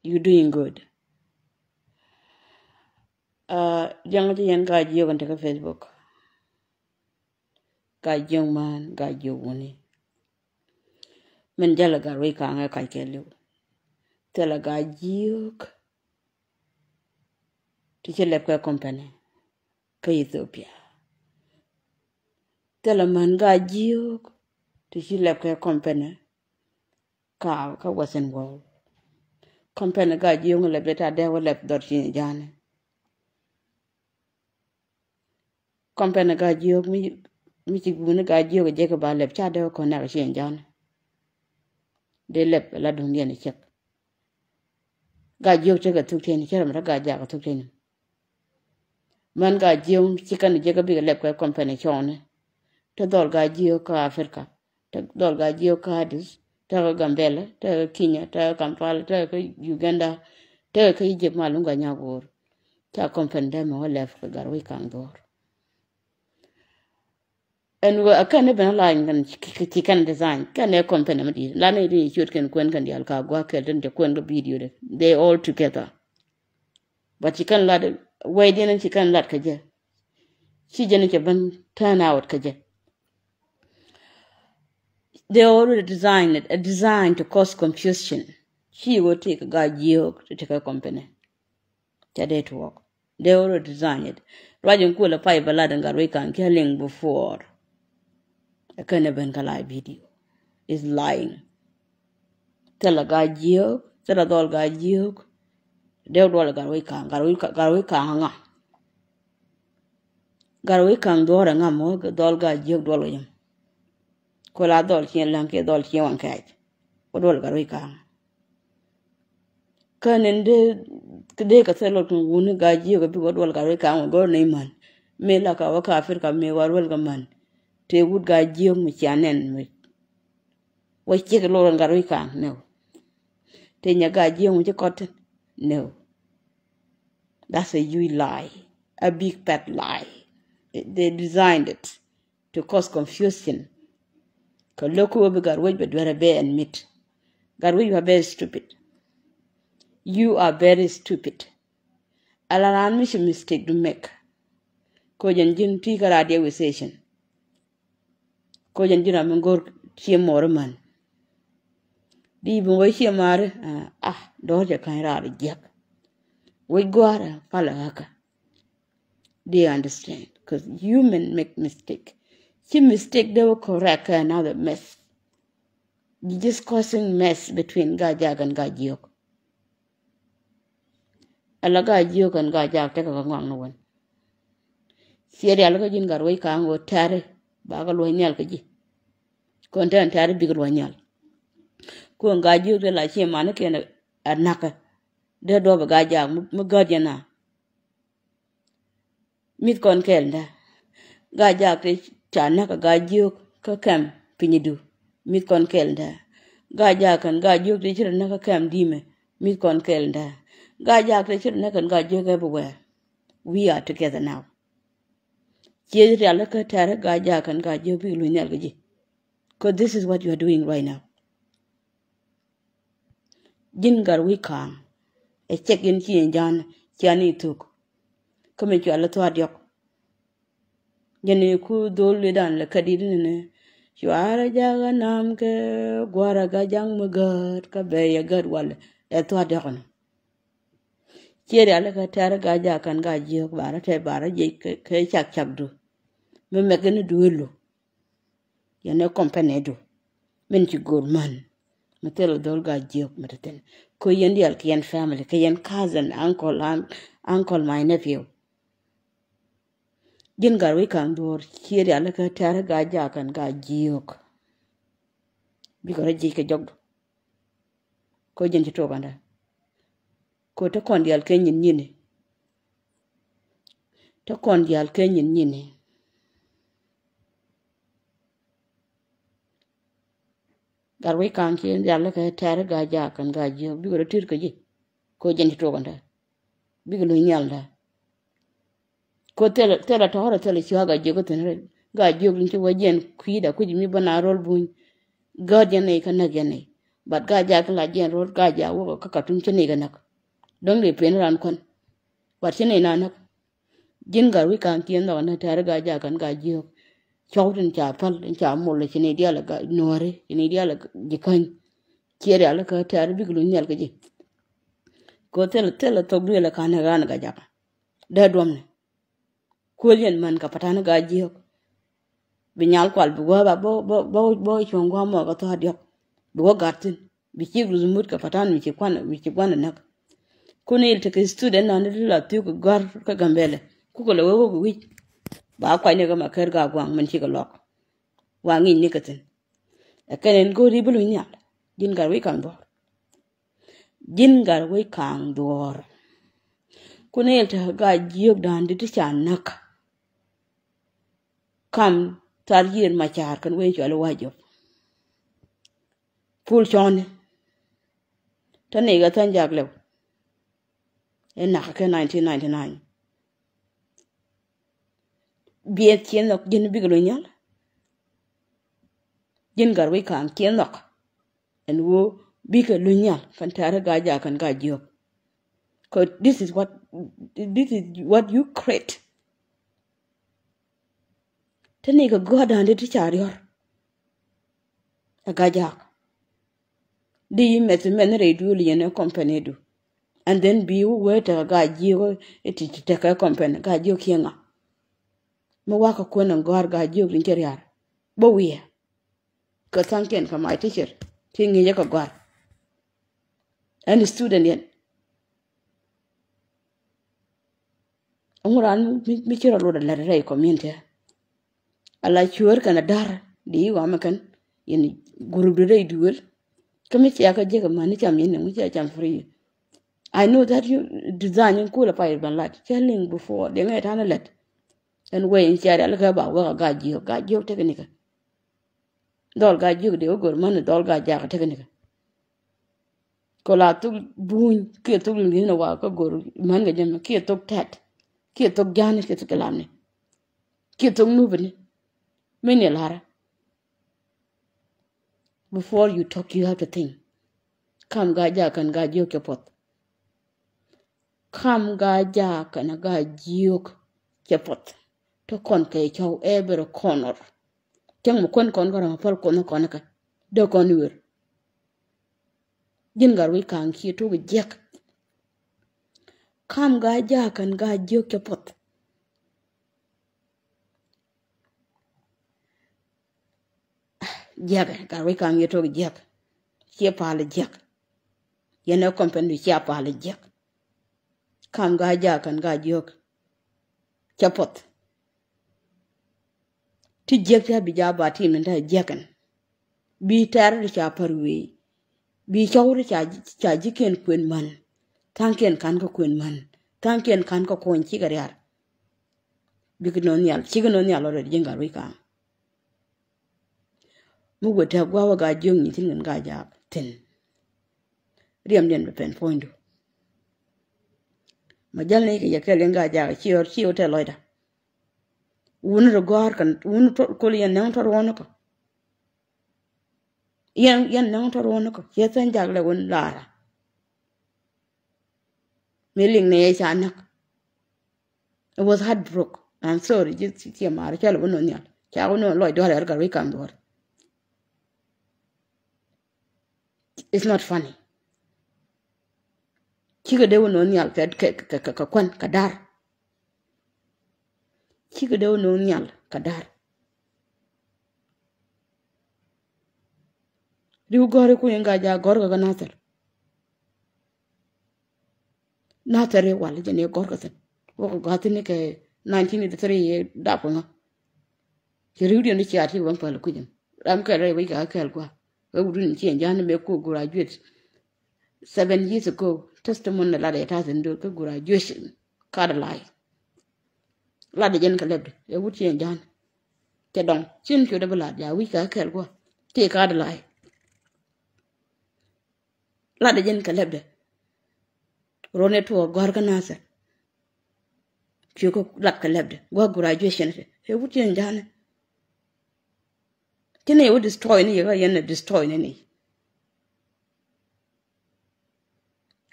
You're doing good. Young yen guide you on take a Facebook. Guide young man, guide you wuni. Men jalaga reka anga kaikelu. Tell a guide you to Chilepka company. Ka Ethiopia. Tell a man guide you to Chilepka company. Ka wasn't well. Company guide you on the better there were left dot in Jan. Company guide you me gonna guide you a Jacob left shadow connection John. They left a lot of any check. Guide you check a 2 10 chairman, guide Jack 2 10. Man guide you chicken Jacob big left company Chone. To dol guide you ka Africa. To dol guide you ka Addis. To Gambela, to Kenya, to Kampala, to Uganda, to Egypt Malunga Nyagur. To company them all left for Gatwech Kang Zuor. And I can't even line and chicken design. Can a company? Lana shoot can Quen Alka Guaket and the Quen video. They all together. But she can let wait in and she can let Kaja. She didn't turn out Kaja. They already designed it, a design to cause confusion. She would take a guy yoke to take a company. Today to work. They already designed it. Rajan Kula Pai Balad and Gatwech and killing before. I can't even lie video. Is lying. Tell a guy yoke, tell a doll guy yoke. They'll roll a Gatwech Kang, Gatwech Kang. Gatwech Kang door and a more doll guy yoke dollar. Cola dolce and lanky dolce on cat. What all Gatwech Kang? Can in the day a fellow to wound guy yoke a people all Gatwech Kang go name man. May like our Africa may welcome man. They would guide you with your name. What check a lot on Gatwech Kang? No. Then you guide you with your cotton? No. That's a you lie. A big fat lie. They designed it to cause confusion. Because look over Gatwech, but you're a bear and meat. Gatwech, you are very stupid. You are very stupid. I'll miss a mistake to make. Kojan Jin Tika radio station. Kojan Jin Amangor Chiamorman. The even way she marry, Doja can ride jack. We go out Palahaka. They understand, because human make mistake. She mistake they will correct another mess. You just causing mess between Gajak and Gajok. Ala Gajok and Gajak take a wrong one. Sierra Algajin Gatwech Kang or Tarry Bagaloyal Kaji. Content Tarry Big Royal. Go and Gajok the like him mannequin at Naka. Dear dog Gajak, Mugadiana. Meet con Kelda. Gajak Chanaka Gajok, Kakam, Pinidu. Meet con Kelda. Gajak and Gajok the children never come dime. Meet con Kelda. Gajak the children and Gajok everywhere. We are together now. Because this is what you are doing right now. Jin Gatwech Kang. A check in Chi and Jan, Chani took. Come at you a lot of adiok. Jenny could do lidan la cadidine. You are a jaganamke, Guaragajang Mugad, Cabaya Gadwall, a Tuadon. Cherry Alaka Taragajak and Gajok, Barate Barajak, Kachak Chabdu. Me megane duelo. You no company do. Menchi good man. Matelo dolga jok metaten. Ko yendi alkian family, kayen cousin, uncle, uncle, my nephew. Jin Gatwech Kang Zuor, here alaka tara gajak and gajok. Because a jake a jog. Ko jen chitoganda. Ko to kondi alkenyin yini. To kondi alkenyin yini. Gatwech Kang here, alaka tara gajak and gajok. Because a tirkaji. Ko jen chitoganda. Because no nyalda. Ko tell a tora tell a sugar jogotan. God jogging to a jen quida, could you me banarol boon. God yan a canagane. but ga ja la jen road ga ja wo ka tun chini ga nak dong le pen ran kon wat chini na nak jin gar wi kan kien no na tar ga ja kan ga ji chawdin cha pal cha mo le chini dia la ga nore chini dia la jikan kiere ala ka tar bi glu nyal ga ji ko tel to glu la kan ran ga ja da dom ne ko yen man ka patana ga ji binyal kwal bi ba bo chongwa mo ka to dio bo gatin bi ci guzumut ka patan mi ci kwana nak kuni te ke student na ni la tu ko gar ka gambele ku ko le wo wi ba kwa ne ga makar ga gwang man ci ga lok wa ngi ni katin e kenen go ri bulu nya jin gar wi kan dor kuni te ga jiyok dan di ti nak kam tar yin ma char kan we jole wajo pul chone tane ga tan jaklew en nak ke 1999 biet kien nok jin biglo nyal jin gar we kan kien nok en wo biga lunyal kan tare ga ja kan ga jiyo cause this is what you create tane ga goda ndi ti char yor ga ja di met men re du li ne company do and then bi wo ta ga jiyo eti te ka company ga jiyo kienga mo wa ka ko nan gar ga jiyo rin ker yar bo wiye ka tanken ka my teacher tingi ya ka gar and student yen umuran mi kira lo da la re community ala chuer kana dar di wa makan yen group re duel kami aka je ka mani cham yin mu cha cham free. I know that you design cool pa ban lat telling before they made an let and way in share ala ka ba wa ga ji technique dol ga ji de ogor man dol ga ja technique ko la tu buñ ke tu li na wa ka gor man ga jam ke to tat ke to jan ke to kalamne ke to nubni meni lara. Before you talk, you have to think. Kam gaja kan gajiok kepot. Kam gaja kan gajiok kepot. To kon kay chow every corner. Tiang mo kon garang fal kon ka. Do kon wir. Jin garwi kan ki to jek. Kam gaja kan gajiok kepot. Jek garwi kan yeto jek. Siapa le jek. Yena company siapa le jek. Kam gaja kan gajiok kepot. Ti jek ya bija ba ti men ta jekan. Bi tar cha parwe. Bi chawri cha jiken kwen man. Tanken kan ko kwen man. Tanken kan ko kon chi gar yar. Bi non yal ore jenga wi kan. Mu wota gwa ga jong ni tin ga ja ten. Riam den be pen pointu. Majal ne ke yakelen ga ja chi o te loida. Un regard kan un ko yan nang tor wono ko. Yan nang tor wono ko. Yetan jagle won lara. Meling ne ya nak. It was heartbroken. I'm sorry, just see mara chalo wono nyal. Cha wono loid do har garwi kam dor. It's not funny. Chiga de wono nyal ka kwan kadar. Chiga de wono nyal kadar. Riu gore ku yenga ja gor ga natar. Natar e wal jene gor ga sen. Wo ga tini ke 1983 da ko nga. Riu de ni chi ati wan pal ku jam. Ram ka re wi ga kel kwa. We wouldn't change and make graduate 7 years ago. Testimony la de tas and do graduation card lie. La de jen kaleb. We would change and Kedon, chin to the blood, ya we ka kelgo. Take card lie. La de jen kaleb. Rone to a gorganasa. Chuko lap kaleb. Go graduation. We would change and Kene would destroy any, you destroy any.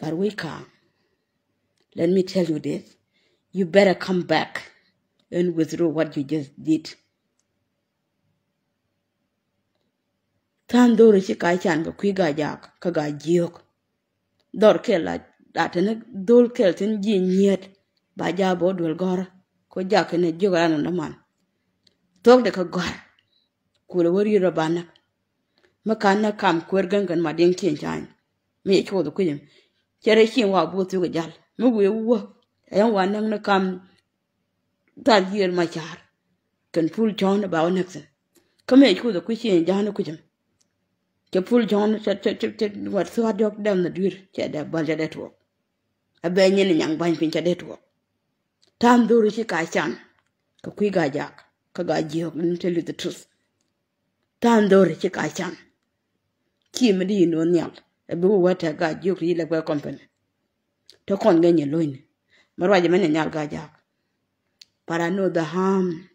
Gatwech, let me tell you this. You better come back and withdraw what you just did. Tan dore chi kai chan ga kwi ga jak ka ga jiok. Dor ke la datene dol kel tin ji nyet ba ja bo dol gor ko jak ne joga no man. Tok de ka gor. Kula wori ro bana. Makana kam kwer gangan ma ding chin chan. Me cho do kuyim. Chere chin wa bu tu ga jal. Mu we wo. Ayan wa nang na kam dal yer ma char. Kan pul chon ba onexen. Kame cho do kuyim jan kuyim. Ke pul chon che wat so dok dam na dur che da bal ja det wo. Abe nyen nyang ban pin cha det wo. Tam duru chi ka chan. Ka kwi ga jak ka ga jiok and tell you the truth. Tam duru chi ka chan. Ki me di no nyal. Abe wo wata ga jiok yi la kwa company. To kon ga nyen loin. Marwa je men nyal ga jak. But I know the harm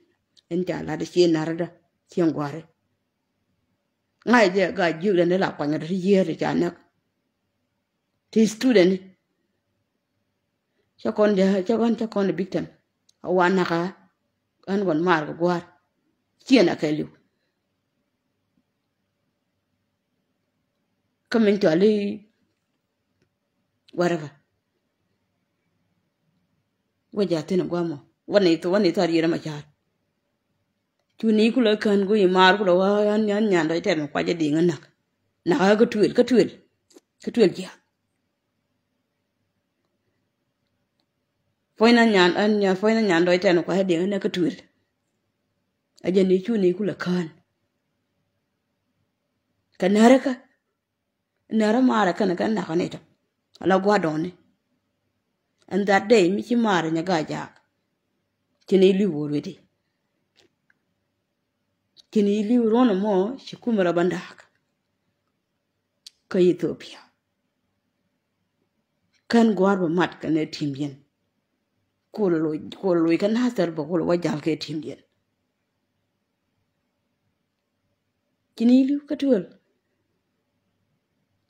en ja la de chi narada chi ngware. Ngai de ga jiok le la kwa ngari yer ja nak. Ti student chakon the victim. Awana ka an gon mar go gwar. Chiena kelu. Coming to Ali whatever. Wajatin gwamo. One it are yera machar. Tuni kula kan go yimar kula wa yan nyanda iten kwa je dinga nak. Na ga twil ka twil. Ka twil ya. Foina nyan do iten kwa dinga na ka twil. Aje ni tuni kula kan. Kanaraka nara mara kana kan na kaneta. Ala gwa doni. And that day michi mara nyaga jak. Kini li woredi. Kini li rona mo shikumara bandak. Ka Ethiopia. Kan gwarba mat kane timyen. Kolo kan hasar ba kolo wajal ke timyen. Kini li katwel.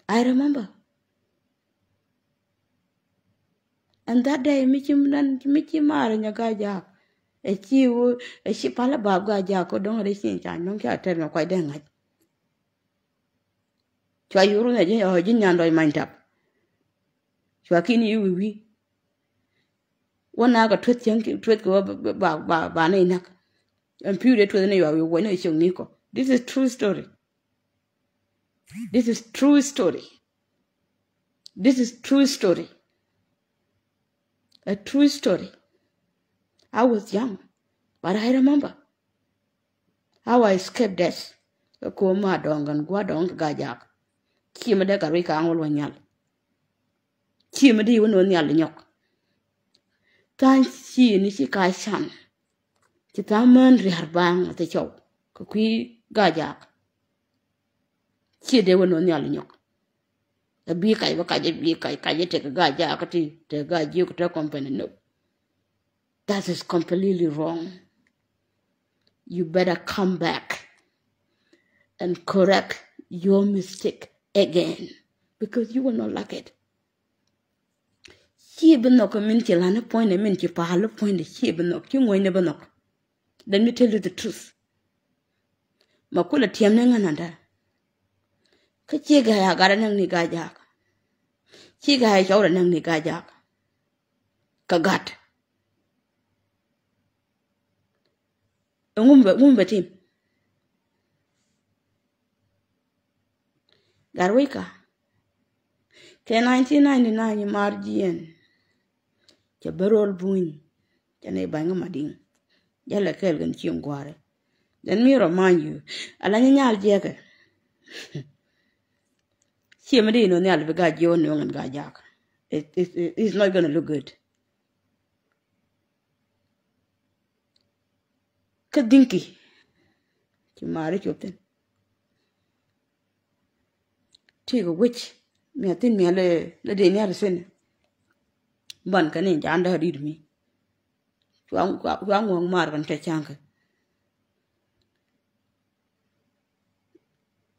I remember. And that day michi mara nyaga jak. A pala babga jako don't receive chan don't care tell me quite dang. Chwa yuru na jin o jin nyando mind up. Chwa kini yu wi. Wana ga twet go ba na inak. And pure to the new when I show Nico. This is true story. This is true story. This is true story. A true story. I was young, but I remember how I escaped death. Ko ma dongan gwa dong ga jak. Ki me de ga ri ka ngol wanyal. Ki me di wono nyal nyok. Tan si ni si ka chan. Ti ta man ri harbang te chow. Ko kwi ga jak. Ki de wono nyal nyok. A bi kai ba ka je bi kai ka je te ga jak ti te ga ji ko ta company no. That is completely wrong. You better come back and correct your mistake again because you will not like it. She be no community lana point a minute pa halo point she be no king way never knock. Let me tell you the truth. Makula tiam nangananda. Ka chiga ya gara nang ni gajak. Chiga ya chawra nang ni gajak. Kagat. Ngumbe team. Gatwech. Ke 1999 margien. Ke berol buin. Jane banga mading. Jala kel gan chiong gware. Let me remind you. Alanya nyal jeke. Chiemadi no nyal be ga jon no ga jak. It's not going to look good. Kadinki. Kimari chopten. Take a witch. Me a tin me le de near sin. Ban kanin janda read me. Wang margan te chanka.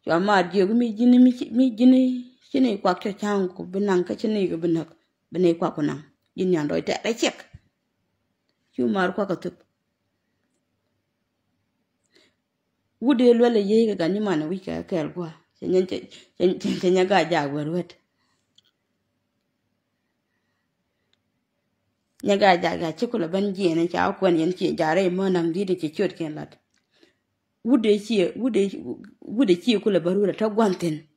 Your mad you me jini Chini quack to town, benanka chiniga benak, bene quackunang, yin yando, I check. You mar quackatup. Would you well a year ganiman a week a kelgua? Senyaga jag were wet. Nyaga jaga chicula banji and chow when yen jare monam did it church can lad. Would they see would they see cula barura to one thing?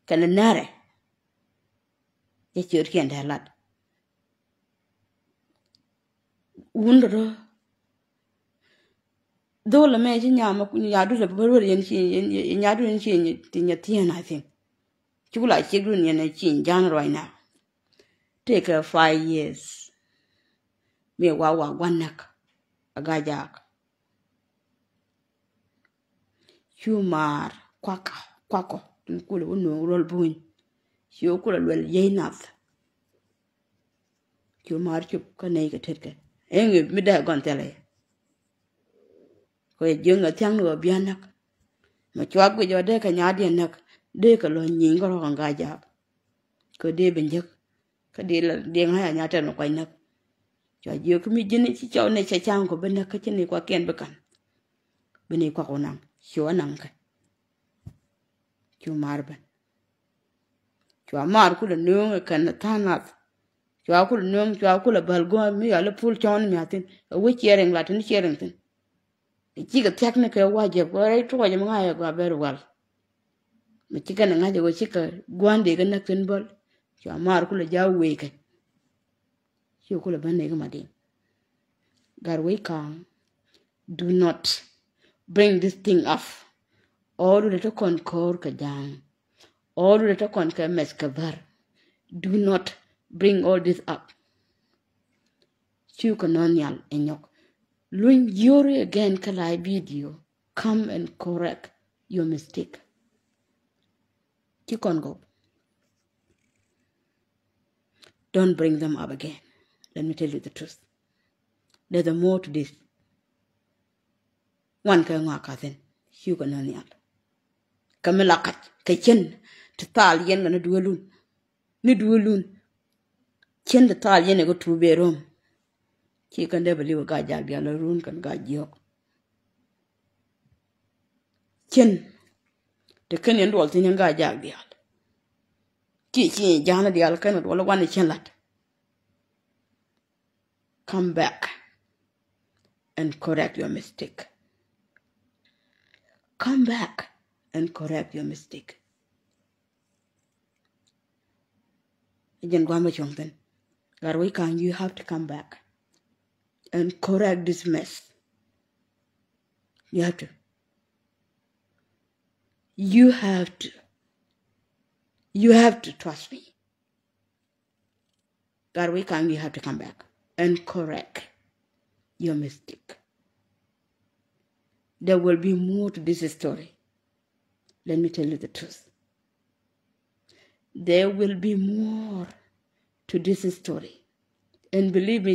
Can a nare? A church can tell lad. Wonder. Though la imagine yama yadu the barura yen yadu and she in your teen, I think. Chula children yen a chin Jan right now. Take her 5 years. Me wawa one neck. A gajak. Humar, quacko, and cool no roll boon. You could well yay enough. Humar chup can make a ticket. Ain't me there gon' tell you. Quay young a tongue of bianak. Machuak with your deck and yardian neck, deck alone yingo on gajak. Could they be juk? Cadilla ding high and yatan of quite neck. You can be jinny chicho nature chango, but neck kitchen quacken becan. Benny quackonang, sure nanka. You marben. You are marked a new can turn up. You are cool noom, you are cool a balgo, me a full town nothing, a witch hearing Latin Sherrington. The chicken technical wajib, where I told him I go very well. The chicken and I was chicker, guandig and nothing ball. You are marked a jaw wake. You could have been nigga. Garway Kang, do not bring this thing up. All the little concord kajang. All the little concord meskavar. Do not bring all this up. Chukanonial enyok. Luin Yuri again kalai video. Come and correct your mistake. Chikongo. Don't bring them up again. Let me tell you the truth. There's a more to this. One can walk out then. Chukanonial. Kamilakat. Kachin. To tal yen gonna do a loon. Ni do a loon. Chen the tal yen go to be room. She can never leave a guy jack the other room can guide you. Chen the Kenyan dolls in a guy jack the other. She Jana the Alcan with all one chen lat. Come back and correct your mistake. Come back and correct your mistake. Again, Guamba Chongton. Garway Kang, you have to come back and correct this mess. You have to. You have to. You have to trust me. Garway Kang, you have to come back and correct your mistake. There will be more to this story. Let me tell you the truth. There will be more to this story. And believe me,